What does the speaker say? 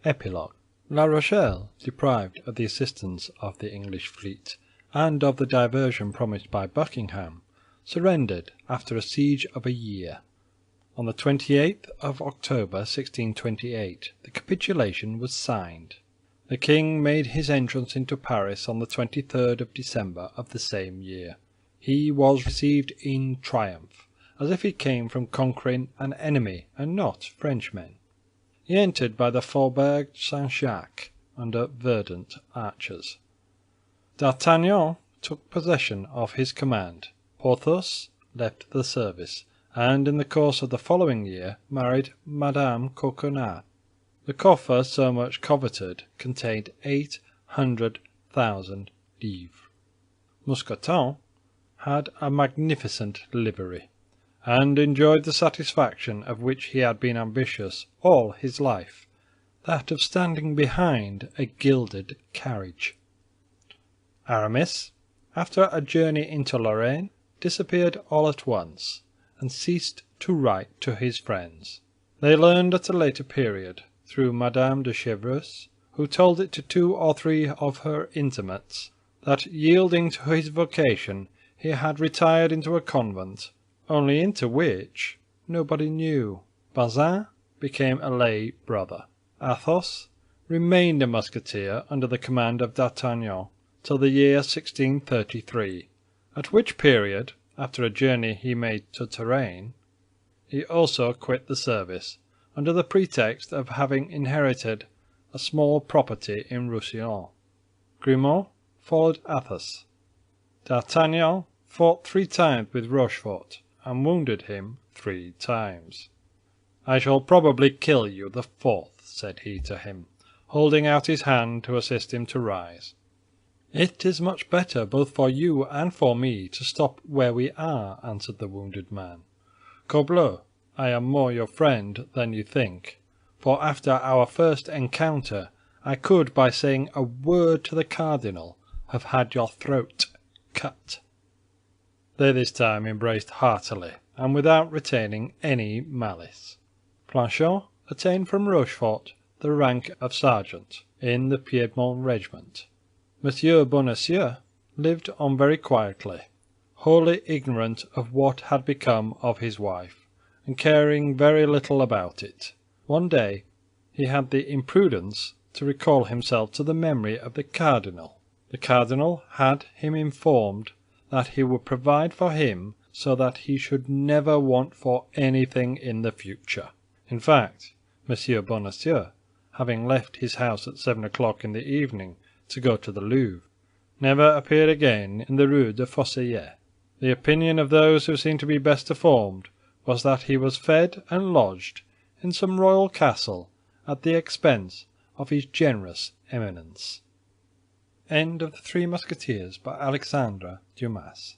Epilogue. La Rochelle, deprived of the assistance of the English fleet and of the diversion promised by Buckingham, surrendered after a siege of a year. On the 28th of October 1628 the capitulation was signed. The king made his entrance into Paris on the 23rd of December of the same year. He was received in triumph, as if he came from conquering an enemy and not Frenchmen. He entered by the Faubourg Saint-Jacques under verdant archers. D'Artagnan took possession of his command. Porthos left the service, and in the course of the following year married Madame Coquenard. The coffer so much coveted contained 800,000 livres. Mousqueton had a magnificent livery, and enjoyed the satisfaction of which he had been ambitious all his life, that of standing behind a gilded carriage. Aramis, after a journey into Lorraine, disappeared all at once, and ceased to write to his friends. They learned at a later period, through Madame de Chevreuse, who told it to 2 or 3 of her intimates, that, yielding to his vocation, he had retired into a convent, only into which nobody knew. Bazin became a lay brother. Athos remained a musketeer under the command of D'Artagnan till the year 1633, at which period, after a journey he made to Touraine, he also quit the service, under the pretext of having inherited a small property in Roussillon. Grimaud followed Athos. D'Artagnan fought 3 times with Rochefort, and wounded him 3 times. "I shall probably kill you the 4th," said he to him, holding out his hand to assist him to rise. "It is much better, both for you and for me, to stop where we are," answered the wounded man. "Corbleu, I am more your friend than you think, for after our first encounter I could, by saying a word to the cardinal, have had your throat cut." They this time embraced heartily, and without retaining any malice. Planchet attained from Rochefort the rank of sergeant in the Piedmont regiment. Monsieur Bonacieux lived on very quietly, wholly ignorant of what had become of his wife, and caring very little about it. One day he had the imprudence to recall himself to the memory of the cardinal. The cardinal had him informed that he would provide for him so that he should never want for anything in the future. In fact, Monsieur Bonacieux, having left his house at 7 o'clock in the evening to go to the Louvre, never appeared again in the Rue des Fossoyeurs. The opinion of those who seemed to be best informed was that he was fed and lodged in some royal castle at the expense of his generous eminence. End of The Three Musketeers by Alexandre Dumas.